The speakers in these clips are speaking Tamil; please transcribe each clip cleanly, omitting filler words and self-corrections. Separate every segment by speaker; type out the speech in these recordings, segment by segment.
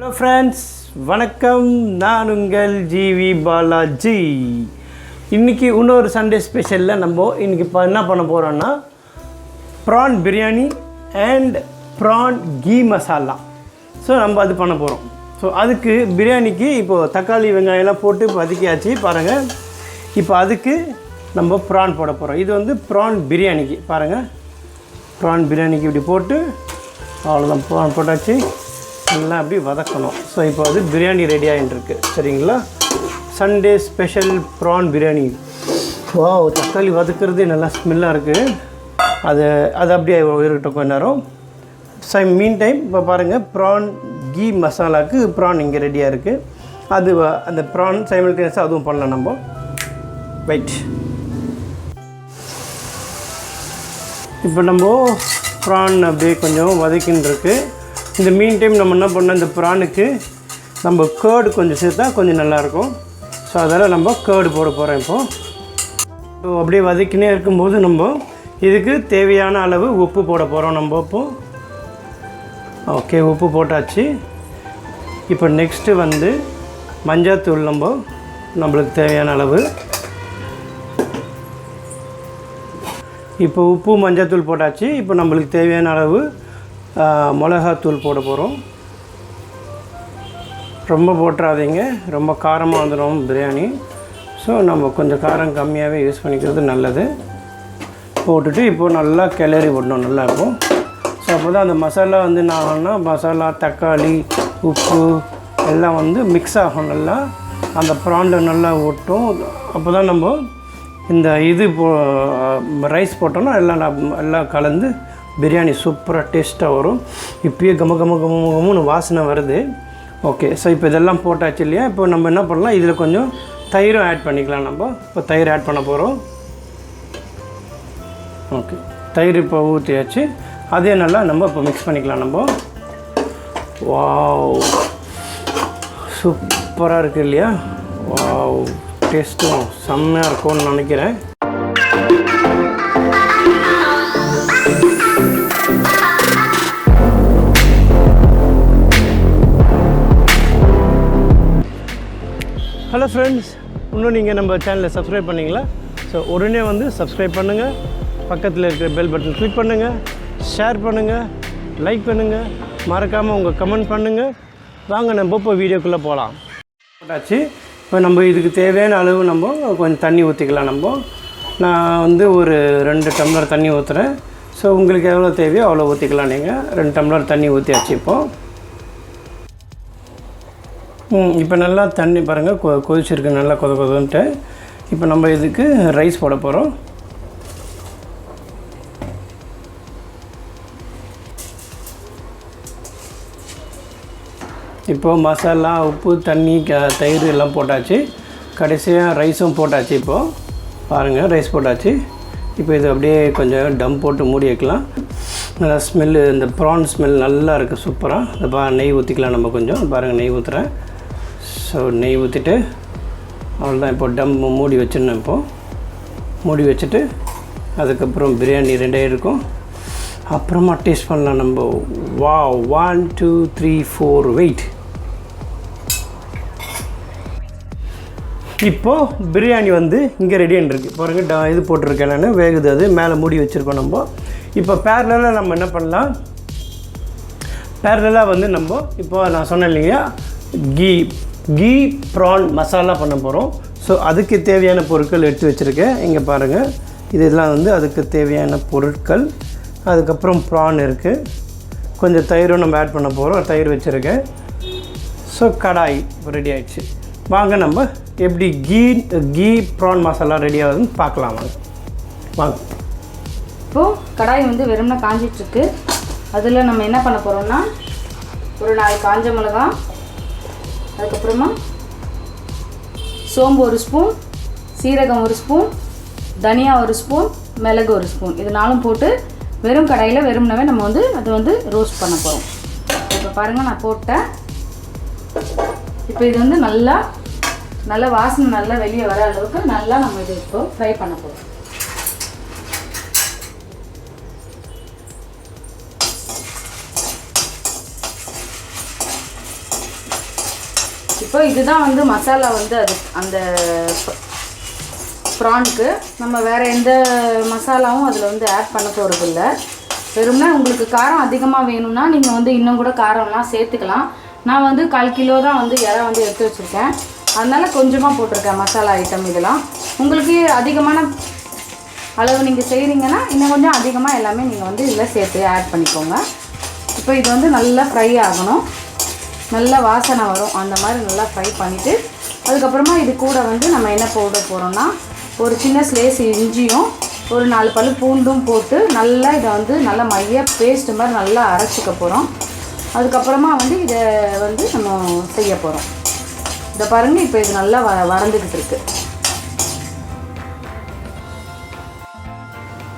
Speaker 1: Hello friends, வணக்கம். நான் உங்கள் ஜிவி பாலாஜி. இன்னைக்கு இன்னொரு சண்டே ஸ்பெஷலில் நம்ம இன்னைக்கு என்ன பண்ண போகிறோன்னா prawn biryani and prawn ghee masala. So நம்ம அது பண்ண போகிறோம். ஸோ அதுக்கு பிரியாணிக்கு இப்போது தக்காளி வெங்காயம்லாம் போட்டு வதக்கியாச்சு பாருங்கள். இப்போ அதுக்கு நம்ம ப்ரான் போட போகிறோம். இது வந்து ப்ரான் பிரியாணிக்கு பாருங்கள். ப்ரான் பிரியாணிக்கு இப்படி போட்டு அவ்வளோதான், ப்ரான் போட்டாச்சு. நல்லா அப்படி வதக்கணும். ஸோ இப்போ அது பிரியாணி ரெடி ஆகிட்டுருக்கு. சரிங்களா? Sunday special prawn biryani. தக்காளி வதக்கிறது நல்லா ஸ்மெல்லாக இருக்குது. அது அப்படியே இருக்கட்டும் கொஞ்ச நேரம். மீன் டைம் இப்போ பாருங்கள், ப்ரான் கீ மசாலாவுக்கு ப்ரான் இங்கே ரெடியாக இருக்குது. அது அந்த ப்ரான் சைமல்டேனியஸாக அதுவும் பண்ணலாம் நம்ம. வெயிட். இப்போ நம்ம ப்ரான் அப்படியே கொஞ்சம் வதக்கின்னு இருக்குது. இந்த மீன் டைம் நம்ம என்ன பண்ணோம், இந்த ப்ரானுக்கு நம்ம கேர்டு கொஞ்சம் சேர்த்தா கொஞ்சம் நல்லாயிருக்கும். ஸோ அதெல்லாம் நம்ம கேர்டு போட போகிறோம். இப்போது அப்படியே வதக்கினே இருக்கும்போது நம்ம இதுக்கு தேவையான அளவு உப்பு போட போகிறோம். நம்ம இப்போது ஓகே, உப்பு போட்டாச்சு. இப்போ நெக்ஸ்ட்டு வந்து மஞ்சாத்தூள் நம்மளுக்கு தேவையான அளவு. இப்போ உப்பு மஞ்சாத்தூள் போட்டாச்சு. இப்போ நம்மளுக்கு தேவையான அளவு மிளகாத்தூள் போட போகிறோம். ரொம்ப போட்டுறாதீங்க, ரொம்ப காரமாக வந்துடும் பிரியாணி. ஸோ நம்ம கொஞ்சம் காரம் கம்மியாகவே யூஸ் பண்ணிக்கிறது நல்லது. போட்டுட்டு இப்போது நல்லா கிளறி விடணும் நல்லா இருக்கும். ஸோ அப்போ தான் அந்த மசாலா வந்து என்ன மசாலா தக்காளி உப்பு எல்லாம் வந்து மிக்ஸ் ஆகும். நல்லா அந்த ப்ரானில் நல்லா ஒட்டும். அப்போ தான் நம்ம இந்த ரைஸ் போட்டோன்னா எல்லாம் கலந்து பிரியாணி சூப்பராக டேஸ்ட்டாக வரும். இப்போயே கமன்னு வாசனை வருது. ஓகே, ஸோ இப்போ இதெல்லாம் போட்டாச்சு இல்லையா? இப்போ நம்ம என்ன பண்ணலாம், இதில் கொஞ்சம் தயிரும் ஆட் பண்ணிக்கலாம். நம்ம இப்போ தயிர் ஆட் பண்ண போகிறோம். ஓகே, தயிர் இப்போ ஊற்றியாச்சு. அதே நல்லா நம்ம இப்போ மிக்ஸ் பண்ணிக்கலாம். நம்ம வாவ் சூப்பராக இருக்குது இல்லையா? வாவ், டேஸ்ட்டும் செம்மையாக இருக்கும்னு நினைக்கிறேன். ஹலோ ஃப்ரெண்ட்ஸ், இன்னும் நீங்கள் நம்ம சேனலை சப்ஸ்கிரைப் பண்ணிங்களா? ஸோ உடனே வந்து சப்ஸ்கிரைப் பண்ணுங்கள். பக்கத்தில் இருக்கிற பெல் பட்டன் கிளிக் பண்ணுங்கள், ஷேர் பண்ணுங்கள், லைக் பண்ணுங்கள், மறக்காமல் உங்கள் கமெண்ட் பண்ணுங்கள். வாங்க நம்ம இப்போ வீடியோக்குள்ளே போகலாம். போட்டாச்சு. இப்போ நம்ம இதுக்கு தேவையான அளவு நம்ம கொஞ்சம் தண்ணி ஊற்றிக்கலாம். நான் வந்து ஒரு 2 டம்ளர் தண்ணி ஊற்றுறேன். ஸோ உங்களுக்கு எவ்வளோ தேவையோ அவ்வளோ ஊற்றிக்கலாம். நீங்கள் 2 டம்ளர் தண்ணி ஊற்றியாச்சு. இப்போ நல்லா தண்ணி பாருங்கள் கொதிச்சிருக்கு, நல்லா கொதன்ட்டு. இப்போ நம்ம இதுக்கு ரைஸ் போட போகிறோம். இப்போது மசாலா உப்பு தண்ணி தயிர் எல்லாம் போட்டாச்சு. கடைசியாக ரைஸும் போட்டாச்சு. இப்போது பாருங்கள், ரைஸ் போட்டாச்சு. இப்போ இது அப்படியே கொஞ்சம் டம் போட்டு மூடி வைக்கலாம். நல்லா ஸ்மெல்லு, இந்த ப்ரான் ஸ்மெல் நல்லா இருக்குது சூப்பராக. இந்த நெய் ஊற்றிக்கலாம். நம்ம கொஞ்சம் பாருங்கள், நெய் ஊற்றுறேன். ஸோ நெய் ஊற்றிட்டு அவ்வளோதான். இப்போ டம் மூடி வச்சிடணும். இப்போது மூடி வச்சுட்டு அதுக்கப்புறம் பிரியாணி ரெண்டாக இருக்கும். அப்புறமா டேஸ்ட் பண்ணலாம் நம்ம. Wow, 1 2 3 4 wait. இப்போது பிரியாணி வந்து இங்கே ரெடியாக இருக்குது பாருங்கள். இது போட்டிருக்கேன் நான், வேகுது. அது மேலே மூடி வச்சுருக்கோம் நம்ம. இப்போ பேரலாக நம்ம என்ன பண்ணலாம், பேரலாக வந்து நம்ம இப்போ நான் சொன்னேன் இல்லையா, கீ ப்ரான் மசாலா பண்ண போகிறோம். ஸோ அதுக்கு தேவையான பொருட்கள் எடுத்து வச்சுருக்கேன். இங்கே பாருங்கள், இதெல்லாம் வந்து அதுக்கு தேவையான பொருட்கள். அதுக்கப்புறம் ப்ரான் இருக்குது, கொஞ்சம் தயிரும் நம்ம ஆட் பண்ண போகிறோம். தயிர் வச்சுருக்கேன். ஸோ கடாய் ரெடி ஆகிடுச்சு. வாங்க நம்ம எப்படி கீ ப்ரான் மசாலா ரெடி ஆகுதுன்னு பார்க்கலாம். வாங்க.
Speaker 2: இப்போது கடாய் வந்து வெறும்னா காஞ்சிட்ருக்கு. அதில் நம்ம என்ன பண்ண போகிறோம்னா, ஒரு 4 காஞ்ச மிளகா, அதுக்கப்புறமா சோம்பு 1 ஸ்பூன், சீரகம் 1 ஸ்பூன், தனியா 1 ஸ்பூன், மிளகு 1 ஸ்பூன், இது 4 போட்டு வெறும் கடாயில் வெறும்னவே நம்ம வந்து அதை வந்து ரோஸ்ட் பண்ண போகிறோம். இப்போ பாருங்கள், நான் போட்டேன். இப்போ இது வந்து நல்லா வாசனை நல்லா வெளியே வர அளவுக்கு நல்லா நம்ம இது இப்போ ஃப்ரை பண்ண போகிறோம். இப்போ இதுதான் வந்து மசாலா வந்து அது அந்த ப்ரானுக்கு நம்ம வேறு எந்த மசாலாவும் அதில் வந்து ஆட் பண்ண போகிறதில்ல. வெறும்னா உங்களுக்கு காரம் அதிகமாக வேணும்னா நீங்கள் வந்து இன்னும் கூட காரம்லாம் சேர்த்துக்கலாம். நான் வந்து 1/4 கிலோ தான் வந்து இறை வந்து எடுத்து வச்சுருக்கேன். அதனால் கொஞ்சமாக போட்டிருக்கேன் மசாலா ஐட்டம். இதெல்லாம் உங்களுக்கு அதிகமான அளவு நீங்கள் செய்கிறீங்கன்னா இன்னும் கொஞ்சம் அதிகமாக எல்லாமே நீங்கள் வந்து இதில் சேர்த்து ஆட் பண்ணிக்கோங்க. இப்போ இது வந்து நல்லா ஃப்ரை ஆகணும், நல்ல வாசனை வரும். அந்த மாதிரி நல்லா ஃப்ரை பண்ணிவிட்டு அதுக்கப்புறமா இது கூட வந்து நம்ம என்ன போட போகிறோம்னா ஒரு சின்ன ஸ்லேஸ் இஞ்சியும் ஒரு 4 பல்லு பூண்டும் போட்டு நல்லா இதை வந்து நல்லா மைய பேஸ்ட் மாதிரி நல்லா அரைச்சிக்க போகிறோம். அதுக்கப்புறமா வந்து இதை வந்து நம்ம செய்ய போகிறோம். இதை பாருங்கள், இப்போ இது நல்லா வறந்துக்கிட்டு இருக்கு.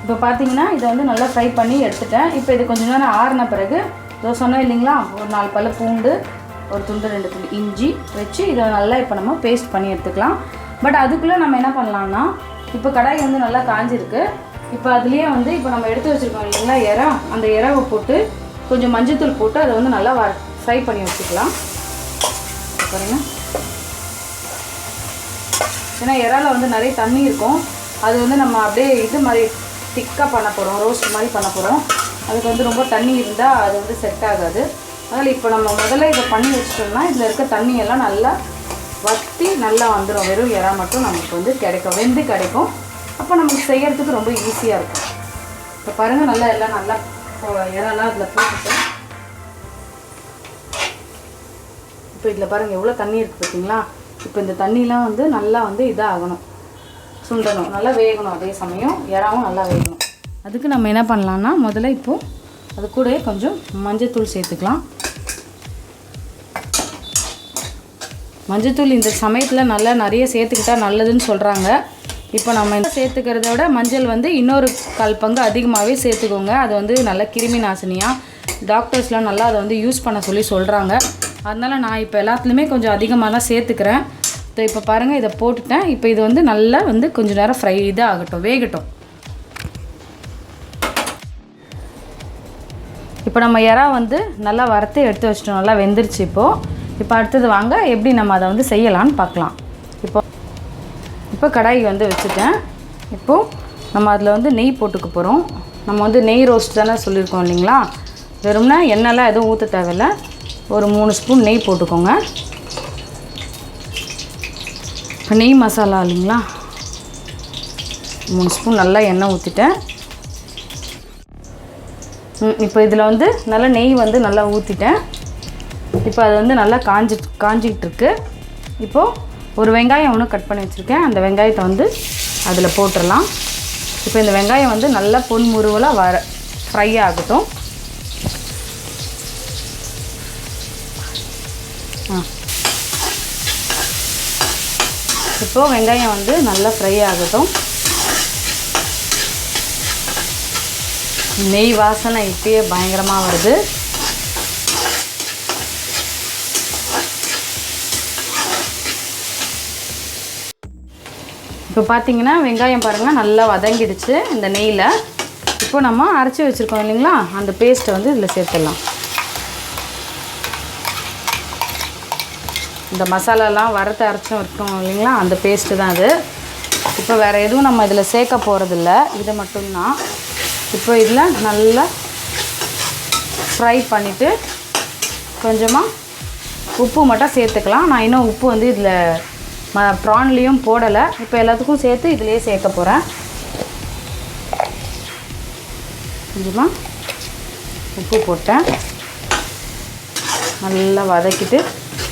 Speaker 2: இப்போ பார்த்தீங்கன்னா இதை வந்து நல்லா ஃப்ரை பண்ணி எடுத்துட்டேன். இப்போ இது கொஞ்சம் நேரம் ஆறின பிறகு இதோ சொன்னோம் இல்லைங்களா, ஒரு 4 பல்லு பூண்டு, ஒரு துண்டு 2 துண்டு இஞ்சி வச்சு இதை நல்லா இப்போ நம்ம பேஸ்ட் பண்ணி எடுத்துக்கலாம். பட் அதுக்குள்ளே நம்ம என்ன பண்ணலான்னா, இப்போ கடாய் வந்து நல்லா காஞ்சிருக்கு. இப்போ அதுலேயே வந்து இப்போ நம்ம எடுத்து வச்சுருக்கோம் இல்லைங்களா இறா, அந்த இறாவை போட்டு கொஞ்சம் மஞ்சத்தூள் போட்டு அதை வந்து நல்லா ஃப்ரை பண்ணி வச்சுக்கலாம். பாருங்கள், ஏன்னா இறால வந்து நிறைய தண்ணி இருக்கும். அது வந்து நம்ம அப்படியே இது மாதிரி திக்காக பண்ண போகிறோம், ரோஸ்ட் மாதிரி பண்ண போகிறோம். அதுக்கு வந்து ரொம்ப தண்ணி இருந்தால் அது வந்து செட் ஆகாது. அதனால் இப்போ நம்ம முதல்ல இதை பண்ணி வச்சிட்டோம்னா இதில் இருக்க தண்ணியெல்லாம் நல்லா வற்றி நல்லா வந்துடும். வெறும் இறா மட்டும் நமக்கு வந்து கிடைக்கும், வெந்து கிடைக்கும். அப்போ நமக்கு செய்கிறதுக்கு ரொம்ப ஈஸியாக இருக்கும். இப்போ பாருங்கள், நல்லா எல்லாம் நல்லா இறாலாம் அதில் போட்டுட்டு இப்போ இதில் பாருங்கள் எவ்வளோ தண்ணி இருக்குது பார்த்தீங்களா. இப்போ இந்த தண்ணிலாம் வந்து நல்லா வந்து இதாகணும், சுண்டணும், நல்லா வேகணும். அதே சமயம் இறாவும் நல்லா வேகணும். அதுக்கு நம்ம என்ன பண்ணலான்னா முதல்ல இப்போது அது கூடவே கொஞ்சம் மஞ்சத்தூள் சேர்த்துக்கலாம். மஞ்சத்தூள் இந்த சமயத்தில் நல்லா நிறைய சேர்த்துக்கிட்டால் நல்லதுன்னு சொல்கிறாங்க. இப்போ நம்ம என்ன சேர்த்துக்கிறத விட மஞ்சள் வந்து இன்னொரு 1/4 பங்கு அதிகமாகவே சேர்த்துக்கோங்க. அது வந்து நல்ல கிருமி நாசினியாக டாக்டர்ஸ்லாம் நல்லா அதை வந்து யூஸ் பண்ண சொல்லி சொல்கிறாங்க. அதனால் நான் இப்போ எல்லாத்துலேயுமே கொஞ்சம் அதிகமாக தான் சேர்த்துக்கிறேன். இப்போ பாருங்கள், இதை போட்டுட்டேன். இப்போ இது வந்து நல்லா வந்து கொஞ்சம் நேரம் ஃப்ரை ஆகட்டும், வேகட்டும். இப்போ நம்ம இறா வந்து நல்லா வறுத்து எடுத்து வச்சிட்டோம், நல்லா வெந்துருச்சு. இப்போ அடுத்தது வாங்க எப்படி நம்ம அதை வந்து செய்யலான்னு பார்க்கலாம். இப்போ கடாய் வந்து வச்சுட்டேன். இப்போது நம்ம அதில் வந்து நெய் போட்டுக்க போகிறோம். நம்ம வந்து நெய் ரோஸ்ட் தானே சொல்லியிருக்கோம் இல்லைங்களா, வெறும்னா எண்ணெய்லாம் எதுவும் ஊற்ற தேவையில்லை. ஒரு 3 ஸ்பூன் நெய் போட்டுக்கோங்க. இப்போ நெய் மசாலா இல்லைங்களா, 3 ஸ்பூன் நல்லா எண்ணெய் ஊற்றிட்டேன். இப்போ இதில் வந்து நல்லா நெய் வந்து நல்லா ஊற்றிட்டேன். இப்போ அது வந்து நல்லா காஞ்சிக்கிட்டு இருக்கு. இப்போது ஒரு வெங்காயம் ஒன்று கட் பண்ணி வச்சுருக்கேன். அந்த வெங்காயத்தை வந்து அதில் போட்டுடலாம். இப்போ இந்த வெங்காயம் வந்து நல்லா பொன்முருவலாக ஃப்ரை ஆகட்டும். இப்போது வெங்காயம் வந்து நல்லா ஃப்ரை ஆகட்டும். நெய் வாசனை இப்பயே பயங்கரமாக வருது. இப்போ பார்த்தீங்கன்னா வெங்காயம் பாருங்கள் நல்லா வதங்கிடுச்சு இந்த நெய்யில். இப்போ நம்ம அரைச்சி வச்சுருக்கோம் இல்லைங்களா, அந்த பேஸ்ட்டை வந்து இதில் சேர்த்துடலாம். இந்த மசாலாலாம் வறுத்து அரைச்சும் இருக்கோம் இல்லைங்களா, அந்த பேஸ்ட்டு தான் அது. இப்போ வேறு எதுவும் நம்ம இதில் சேர்க்க போகிறதில்ல, இதை மட்டும்தான். இப்போ இதில் நல்லா ஃப்ரை பண்ணிவிட்டு கொஞ்சமாக உப்பு மட்டும் சேர்த்துக்கலாம். நான் இன்னும் உப்பு வந்து இதில் ப்ரான்லேயும் போடலை. இப்போ எல்லாத்துக்கும் சேர்த்து இதிலே சேர்க்க போகிறேன். கொஞ்சமாக உப்பு போட்டேன், நல்லா வதக்கிட்டு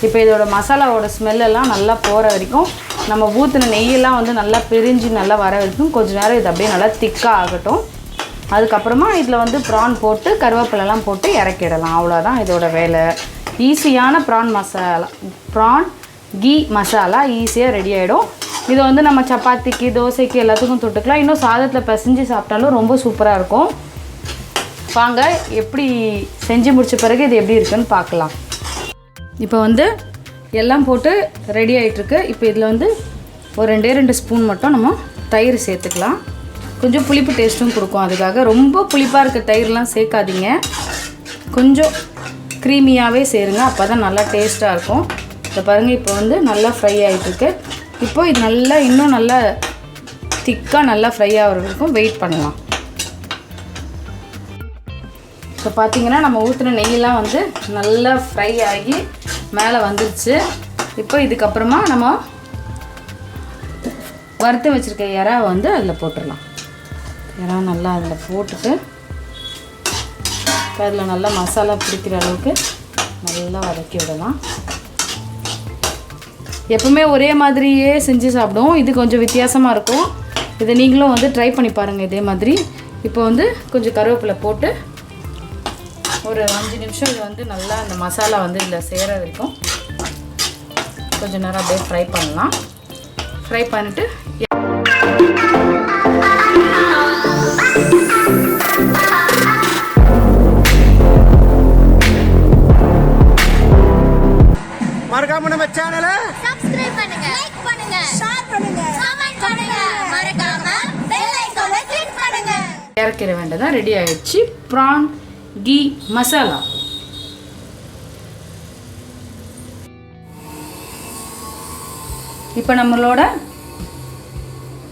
Speaker 2: இப்போ இதோட மசாலாவோட ஸ்மெல்லெல்லாம் நல்லா போகிற வரைக்கும், நம்ம ஊற்றின நெய்யெல்லாம் வந்து நல்லா பிரிஞ்சு நல்லா வர வரைக்கும் கொஞ்சம் நேரம் இது அப்படியே நல்லா திக்காக ஆகட்டும். அதுக்கப்புறமா இதில் வந்து ப்ரான் போட்டு கருவேப்பிலெல்லாம் போட்டு இறக்கிடலாம். அவ்வளோதான் இதோட வேலை. ஈஸியான ப்ரான் கீ மசாலா ஈஸியாக ரெடி ஆகிடும். இதை வந்து நம்ம சப்பாத்திக்கு, தோசைக்கு எல்லாத்துக்கும் தொட்டுக்கலாம். இன்னும் சாதத்தில் பிசைஞ்சு சாப்பிட்டாலும் ரொம்ப சூப்பராக இருக்கும். வாங்க எப்படி செஞ்சு முடிச்ச பிறகு இது எப்படி இருக்குன்னு பார்க்கலாம். இப்போ வந்து எல்லாம் போட்டு ரெடி ஆகிட்டுருக்கு. இப்போ இதில் வந்து ஒரு 2 ஸ்பூன் மட்டும் நம்ம தயிர் சேர்த்துக்கலாம். கொஞ்சம் புளிப்பு டேஸ்ட்டும் கொடுக்கும். அதுக்காக ரொம்ப புளிப்பாக இருக்க தயிர்லாம் சேர்க்காதீங்க, கொஞ்சம் க்ரீமியாகவே சேருங்க, அப்போ தான் நல்லா டேஸ்ட்டாக இருக்கும். இதை பாருங்கள் இப்போ வந்து நல்லா ஃப்ரை ஆகிட்டுருக்கு. இப்போ இது நல்லா இன்னும் நல்லா திக்காக நல்லா ஃப்ரை ஆகிற வரைக்கும் வெயிட் பண்ணலாம். இப்போ பார்த்தீங்கன்னா நம்ம ஊற்றின நெய்யெல்லாம் வந்து நல்லா ஃப்ரை ஆகி மேலே வந்துருச்சு. இப்போ இதுக்கப்புறமா நம்ம வறுத்து வச்சுருக்க இறாவை வந்து அதில் போட்டுடலாம். இறா நல்லா அதில் போட்டுட்டு அதில் நல்லா மசாலா பிடிக்கிற அளவுக்கு நல்லா வதக்கி விடலாம். எப்பவுமே ஒரே மாதிரியே செஞ்சு சாப்பிடுவோம். இது கொஞ்சம் வித்தியாசமாக இருக்கும். இதை நீங்களும் வந்து ட்ரை பண்ணி பாருங்கள் இதே மாதிரி. இப்போ வந்து கொஞ்சம் கருவேப்பிலை போட்டு ஒரு 5 நிமிஷம் இது வந்து நல்லா அந்த மசாலா வந்து இதில் சேர வரைக்கும் கொஞ்சம் நேரம் அப்படியே ஃப்ரை பண்ணலாம். ஃப்ரை பண்ணிவிட்டு
Speaker 1: மறக்காம நம்ம சேனலை
Speaker 3: சப்ஸ்கிரைப் பண்ணுங்க, லைக் பண்ணுங்க, ஷேர் பண்ணுங்க, கமெண்ட் பண்ணுங்க, மறக்காம பெல் ஐகானை கிளிக் பண்ணுங்க.
Speaker 2: இறக்கிற வேண்டியதான். ரெடி ஆயிடுச்சு ப்ரான் கீ மசாலா. இப்போ நம்மளோட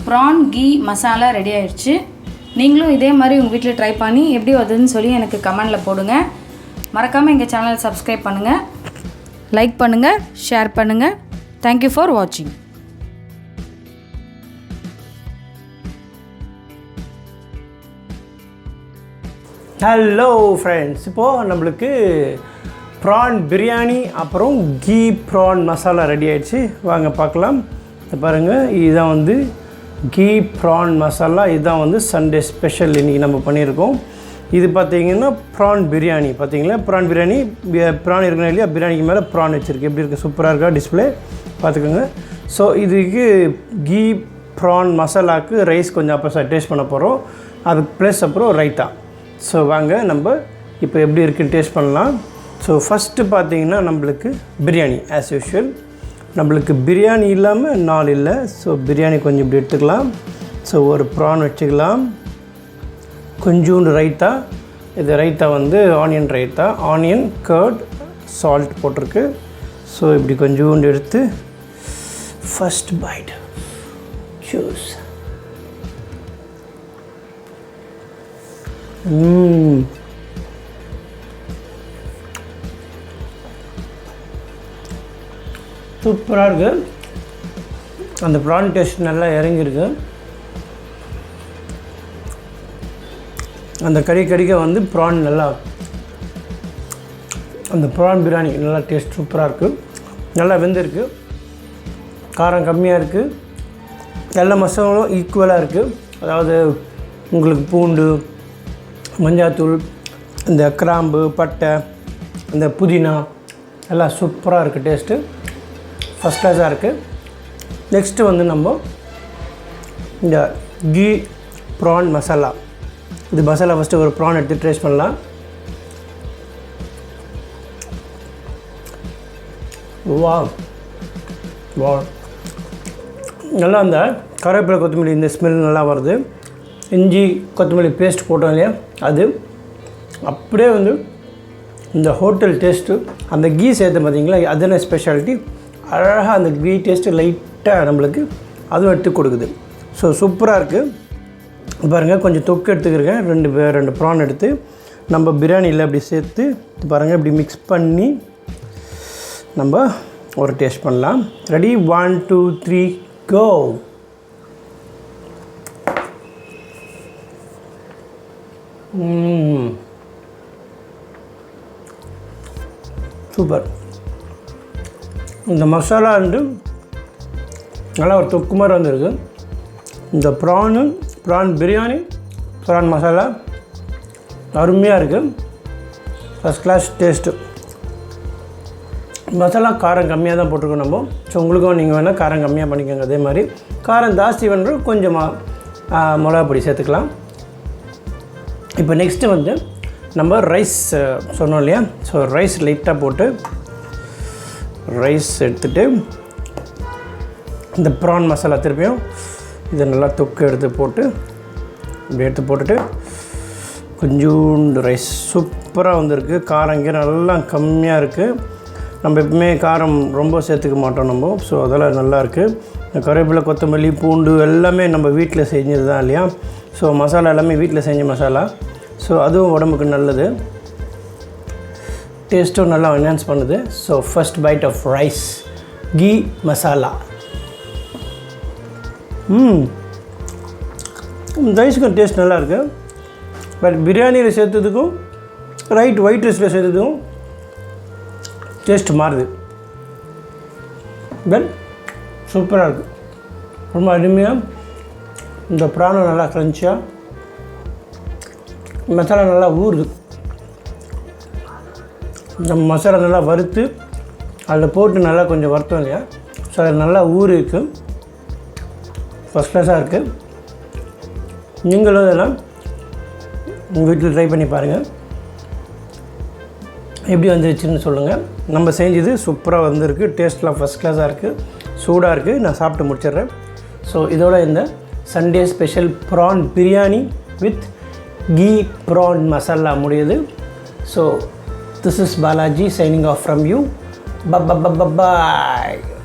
Speaker 2: ப்ரான் கீ மசாலா ரெடி ஆயிடுச்சு. நீங்களும் இதே மாதிரி உங்கள் வீட்டில் ட்ரை பண்ணி எப்படி வருதுன்னு சொல்லி எனக்கு கமெண்டில் போடுங்க. மறக்காமல் எங்கள் சேனலை சப்ஸ்கிரைப் பண்ணுங்கள், லைக் பண்ணுங்கள், ஷேர் பண்ணுங்கள். தேங்க்யூ ஃபார் வாட்சிங்.
Speaker 1: ஹலோ ஃப்ரெண்ட்ஸ், இப்போது நம்மளுக்கு ப்ரான் பிரியாணி அப்புறம் கீ ப்ரான் மசாலா ரெடி ஆகிடுச்சு. வாங்க பார்க்கலாம். இது பாருங்கள், இதுதான் வந்து கீ ப்ரான் மசாலா. இதுதான் வந்து சண்டே ஸ்பெஷல் இன்றைக்கி நம்ம பண்ணியிருக்கோம். இது பார்த்திங்கன்னா ப்ரான் பிரியாணி. பார்த்தீங்களா, ப்ரான் பிரியாணி, ப்ரான் இருக்கணும் இல்லையா, பிரியாணிக்கு மேலே ப்ரான் வச்சுருக்கு. எப்படி இருக்குது, சூப்பராக இருக்கா டிஸ்பிளே, பார்த்துக்கோங்க. ஸோ இதுக்கு கீ ப்ரான் மசாலாவுக்கு ரைஸ் கொஞ்சம் அப்போ டேஸ்ட் பண்ண போகிறோம். அதுக்கு ப்ளஸ் அப்புறம் ரைத்தா. ஸோ வாங்க நம்ம இப்போ எப்படி இருக்குன்னு டேஸ்ட் பண்ணலாம். ஸோ ஃபஸ்ட்டு பார்த்திங்கன்னா நம்மளுக்கு பிரியாணி ஆஸ் யூஷுவல். நம்மளுக்கு பிரியாணி இல்லாமல் நாள் இல்லை. ஸோ பிரியாணி கொஞ்சம் இப்படி எடுத்துக்கலாம். ஸோ ஒரு ப்ரான் வச்சுக்கலாம், கொஞ்சோண்டு ரைத்தா. இது ரைத்தா வந்து onion raita, onion curd salt போட்டிருக்கு. ஸோ இப்படி கொஞ்சோண்டு எடுத்து ஃபஸ்ட் பைட் ஜூஸ். சூப்பராக இருக்குது. அந்த ப்ரான் டேஸ்ட் நல்லா இறங்கியிருக்கு. அந்த கடிக்க வந்து ப்ரான் நல்லா, அந்த ப்ரான் பிரியாணி நல்லா டேஸ்ட் சூப்பராக இருக்குது. நல்லா வெந்திருக்கு, காரம் கம்மியாக இருக்குது, எல்லா மசாலாவும் ஈக்குவலாக இருக்குது. அதாவது உங்களுக்கு பூண்டு, மஞ்சாத்தூள், இந்த கிராம்பு, பட்டை, இந்த புதினா எல்லாம் சூப்பராக இருக்குது. டேஸ்ட்டு ஃபஸ்ட் கிளாஸாக இருக்குது. நெக்ஸ்ட்டு வந்து நம்ம இந்த கீ ப்ரான் மசாலா. இது மசாலா ஃபஸ்ட்டு ஒரு ப்ரான் எடுத்து டேஸ்ட் பண்ணலாம். வா வா நல்லா அந்த கருவேப்பிலை கொத்தமல்லி இந்த ஸ்மெல் நல்லா வருது. இஞ்சி கொத்தமல்லி பேஸ்ட் போட்டோம் இல்லையா, அது அப்படியே வந்து இந்த ஹோட்டல் டேஸ்ட்டு. அந்த கீ சேர்த்து பார்த்தீங்களா, அதுன ஸ்பெஷாலிட்டி. அழகாக அந்த கீ டேஸ்ட்டு லைட்டாக நம்மளுக்கு அதுவும் எடுத்து கொடுக்குது. ஸோ சூப்பராக இருக்குது. பாருங்கள், கொஞ்சம் தொக்கு எடுத்துக்கிறேன். ரெண்டு ப்ரான் எடுத்து நம்ம பிரியாணியில் அப்படி சேர்த்து பாருங்கள், இப்படி மிக்ஸ் பண்ணி நம்ம ஒரு டேஸ்ட் பண்ணலாம். ரெடி, 1 2 3 கோ. சூப்பர். இந்த மசாலா வந்து நல்லா ஒரு தொக்கு மாதிரி வந்துருக்கு. இந்த ப்ரான் பிரியாணி, ப்ரான் மசாலா அருமையாக இருக்குது. First class taste. மசாலா காரம் கம்மியாக தான் போட்டிருக்கோம் நம்ம. ஸோ உங்களுக்கும் நீங்கள் வேணால் காரம் கம்மியாக பண்ணிக்கோங்க. அதே மாதிரி காரம் ஜாஸ்தி வேணும் கொஞ்சமாக மிளகா பொடி சேர்த்துக்கலாம். இப்போ நெக்ஸ்ட்டு வந்து நம்ம ரைஸ் சொன்னோம் இல்லையா, ஸோ ரைஸ் லைட்டாக போட்டு ரைஸ் எடுத்துகிட்டு இந்த ப்ரான் மசாலா திருப்பியும் இதை நல்லா தொக்கு எடுத்து போட்டு இப்படி எடுத்து போட்டுட்டு கொஞ்சோண்டு ரைஸ். சூப்பராக வந்திருக்கு. காரம் இங்கே நல்லா கம்மியாக இருக்குது. நம்ம எப்பவுமே காரம் ரொம்ப சேர்த்துக்க மாட்டோம் நம்ம. ஸோ அதெல்லாம் நல்லாயிருக்கு. கருவேப்பிலை, கொத்தமல்லி, பூண்டு எல்லாமே நம்ம வீட்டில் செஞ்சது தான் இல்லையா. ஸோ மசாலா எல்லாமே வீட்டில் செஞ்ச மசாலா. ஸோ அதுவும் உடம்புக்கு நல்லது, டேஸ்ட்டும் நல்லா என்ஹான்ஸ் பண்ணுது. So first bite of rice, ghee masala. ரைஸுக்கும் டேஸ்ட் நல்லாயிருக்கு. பட் பிரியாணியில் சேர்த்ததுக்கும் ஒயிட் ரைஸில் சேர்த்ததுக்கும் டேஸ்ட் மாறுது. பட் சூப்பராக இருக்குது, ரொம்ப அருமையாக. இந்த ப்ரானும் நல்லா க்ரன்ச்சியாக, மசாலா நல்லா ஊறுது. இந்த மசாலா நல்லா வறுத்து அதில் போட்டு நல்லா கொஞ்சம் வறுத்தோம் இல்லையா. ஸோ அதில் நல்லா ஊறி இருக்குது, ஃபஸ்ட் கிளாஸாக இருக்குது. நீங்களும் இதெல்லாம் உங்கள் வீட்டில் ட்ரை பண்ணி பாருங்கள், எப்படி வந்துருச்சுன்னு சொல்லுங்கள். நம்ம செஞ்சது சூப்பராக வந்திருக்கு, டேஸ்ட்லாம் ஃபஸ்ட் கிளாஸாக இருக்குது, சூடாக இருக்குது. நான் சாப்பிட்டு முடிச்சிடுறேன். ஸோ இதோட இந்த Sunday special prawn biryani with ghee prawn masala முடியுது. So this is Balaji signing off from you. Bye.